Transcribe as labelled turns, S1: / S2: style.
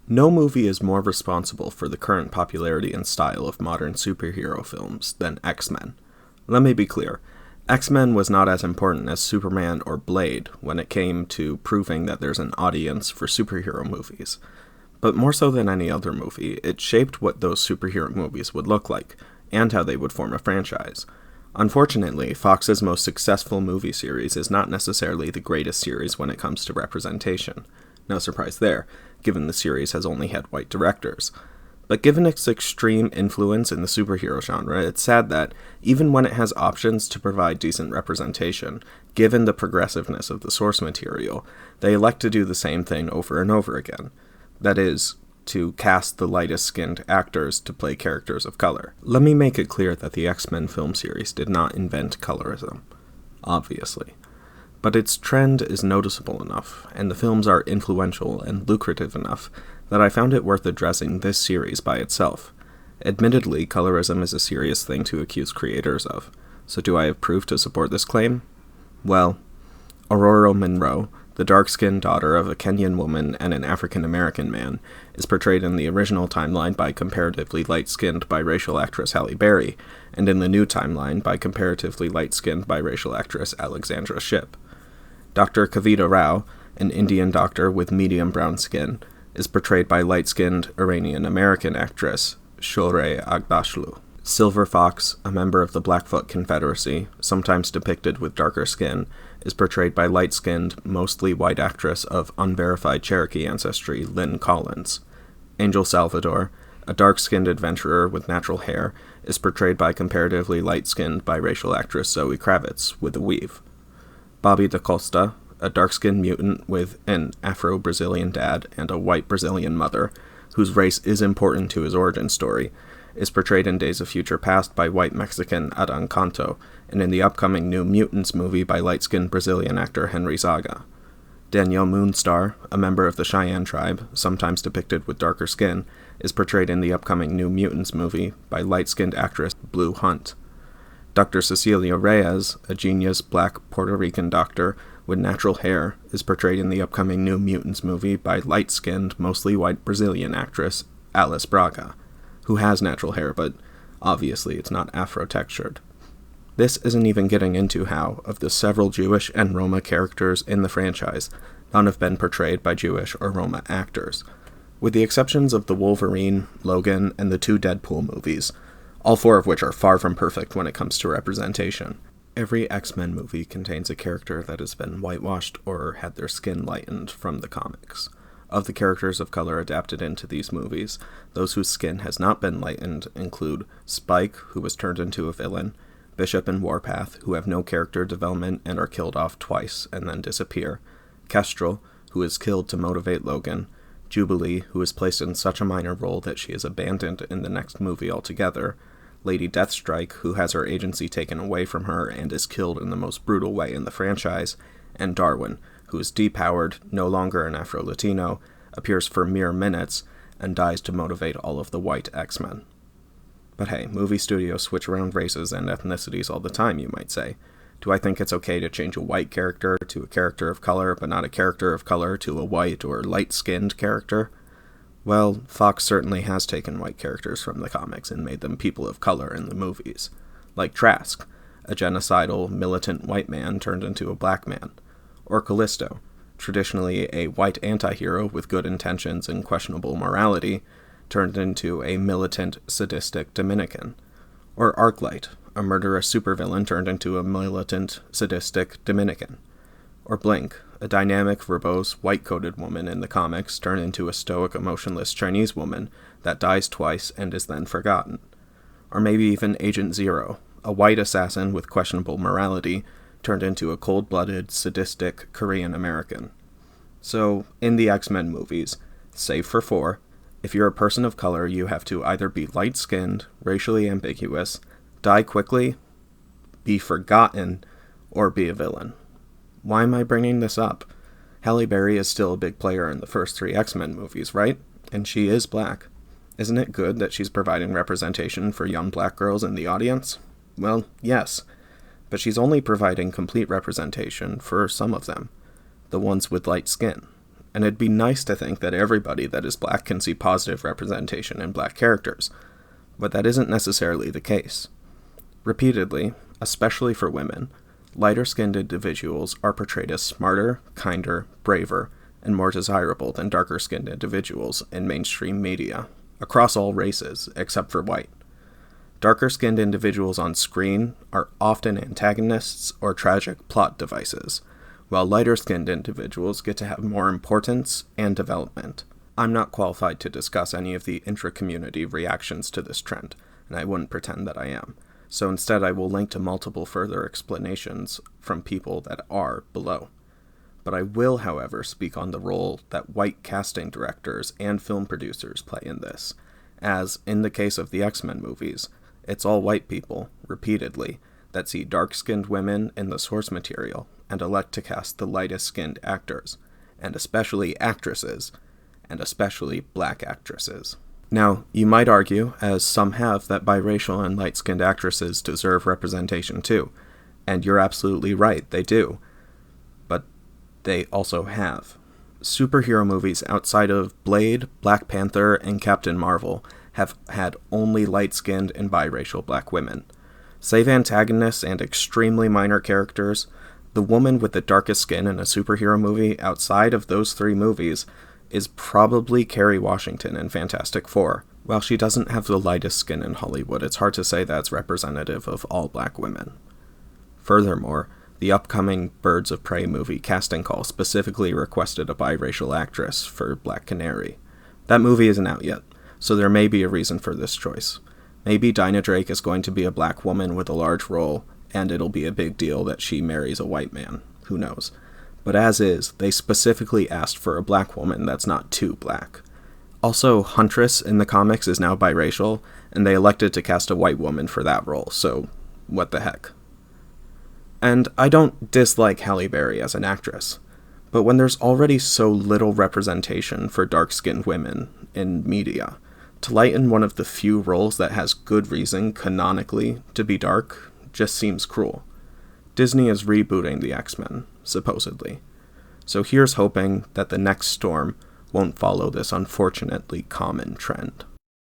S1: No movie is more responsible for the current popularity and style of modern superhero films than X-Men. Let me be clear. X-Men was not as important as Superman or Blade when it came to proving that there's an audience for superhero movies. But more so than any other movie, it shaped what those superhero movies would look like, and how they would form a franchise. Unfortunately, Fox's most successful movie series is not necessarily the greatest series when it comes to representation. No surprise there, given the series has only had white directors. But given its extreme influence in the superhero genre, it's sad that, even when it has options to provide decent representation, given the progressiveness of the source material, they elect to do the same thing over and over again. That is, to cast the lightest-skinned actors to play characters of color. Let me make it clear that the X-Men film series did not invent colorism, obviously. But its trend is noticeable enough, and the films are influential and lucrative enough, that I found it worth addressing this series by itself. Admittedly, colorism is a serious thing to accuse creators of, so do I have proof to support this claim? Well, Aurora Monroe, the dark-skinned daughter of a Kenyan woman and an African-American man, is portrayed in the original timeline by comparatively light-skinned biracial actress Halle Berry, and in the new timeline by comparatively light-skinned biracial actress Alexandra Shipp. Dr. Kavita Rao, an Indian doctor with medium brown skin, is portrayed by light-skinned Iranian-American actress Shohreh Aghdashloo. Silver Fox, a member of the Blackfoot Confederacy, sometimes depicted with darker skin, is portrayed by light-skinned, mostly white actress of unverified Cherokee ancestry Lynn Collins. Angel Salvador, a dark-skinned adventurer with natural hair, is portrayed by comparatively light-skinned biracial actress Zoe Kravitz with a weave. Bobby da Costa, a dark-skinned mutant with an Afro-Brazilian dad and a white Brazilian mother, whose race is important to his origin story, is portrayed in Days of Future Past by white Mexican Adan Canto, and in the upcoming New Mutants movie by light-skinned Brazilian actor Henry Zaga. Danielle Moonstar, a member of the Cheyenne tribe, sometimes depicted with darker skin, is portrayed in the upcoming New Mutants movie by light-skinned actress Blue Hunt. Dr. Cecilia Reyes, a genius black Puerto Rican doctor with natural hair, is portrayed in the upcoming New Mutants movie by light-skinned, mostly white Brazilian actress Alice Braga, who has natural hair, but obviously it's not Afro-textured. This isn't even getting into how, of the several Jewish and Roma characters in the franchise, none have been portrayed by Jewish or Roma actors. With the exceptions of the Wolverine, Logan, and the 2 Deadpool movies, all 4 of which are far from perfect when it comes to representation, every X-Men movie contains a character that has been whitewashed or had their skin lightened from the comics. Of the characters of color adapted into these movies, those whose skin has not been lightened include Spike, who was turned into a villain, Bishop and Warpath, who have no character development and are killed off twice and then disappear, Kestrel, who is killed to motivate Logan, Jubilee, who is placed in such a minor role that she is abandoned in the next movie altogether, Lady Deathstrike, who has her agency taken away from her and is killed in the most brutal way in the franchise, and Darwin, who is depowered, no longer an Afro-Latino, appears for mere minutes, and dies to motivate all of the white X-Men. But hey, movie studios switch around races and ethnicities all the time, you might say. Do I think it's okay to change a white character to a character of color, but not a character of color to a white or light-skinned character? Well, Fox certainly has taken white characters from the comics and made them people of color in the movies. Like Trask, a genocidal, militant white man turned into a black man. Or Callisto, traditionally a white anti-hero with good intentions and questionable morality, turned into a militant, sadistic Dominican. Or Arclight, a murderous supervillain turned into a militant, sadistic Dominican. Or Blink, a dynamic, verbose, white-coated woman in the comics turned into a stoic, emotionless Chinese woman that dies twice and is then forgotten. Or maybe even Agent Zero, a white assassin with questionable morality turned into a cold-blooded, sadistic Korean American. So, in the X-Men movies, save for 4, if you're a person of color, you have to either be light-skinned, racially ambiguous, die quickly, be forgotten, or be a villain. Why am I bringing this up? Halle Berry is still a big player in the first 3 X-Men movies, right? And she is black. Isn't it good that she's providing representation for young black girls in the audience? Well, yes. But she's only providing complete representation for some of them, the ones with light skin. and it'd be nice to think that everybody that is black can see positive representation in black characters, but that isn't necessarily the case. Repeatedly, especially for women, lighter-skinned individuals are portrayed as smarter, kinder, braver, and more desirable than darker-skinned individuals in mainstream media, across all races except for white. Darker-skinned individuals on screen are often antagonists or tragic plot devices, while lighter-skinned individuals get to have more importance and development. I'm not qualified to discuss any of the intra-community reactions to this trend, and I wouldn't pretend that I am, so instead I will link to multiple further explanations from people that are below. But I will, however, speak on the role that white casting directors and film producers play in this, as, in the case of the X-Men movies, it's all white people, repeatedly, that see dark-skinned women in the source material and elect to cast the lightest-skinned actors, and especially actresses, and especially black actresses. Now, you might argue, as some have, that biracial and light-skinned actresses deserve representation too, and you're absolutely right, they do. But they also have. Superhero movies outside of Blade, Black Panther, and Captain Marvel have had only light-skinned and biracial black women. Save antagonists and extremely minor characters, the woman with the darkest skin in a superhero movie outside of those three movies is probably Kerry Washington in Fantastic Four. While she doesn't have the lightest skin in Hollywood, it's hard to say that's representative of all black women. Furthermore, the upcoming Birds of Prey movie casting call specifically requested a biracial actress for Black Canary. That movie isn't out yet, so there may be a reason for this choice. Maybe Dinah Drake is going to be a black woman with a large role, and it'll be a big deal that she marries a white man. Who knows? But as is, they specifically asked for a black woman that's not too black. Also, Huntress in the comics is now biracial, and they elected to cast a white woman for that role, so what the heck. And I don't dislike Halle Berry as an actress, but when there's already so little representation for dark-skinned women in media, to lighten one of the few roles that has good reason, canonically, to be dark just seems cruel. Disney is rebooting the X-Men, supposedly. So here's hoping that the next storm won't follow this unfortunately common trend.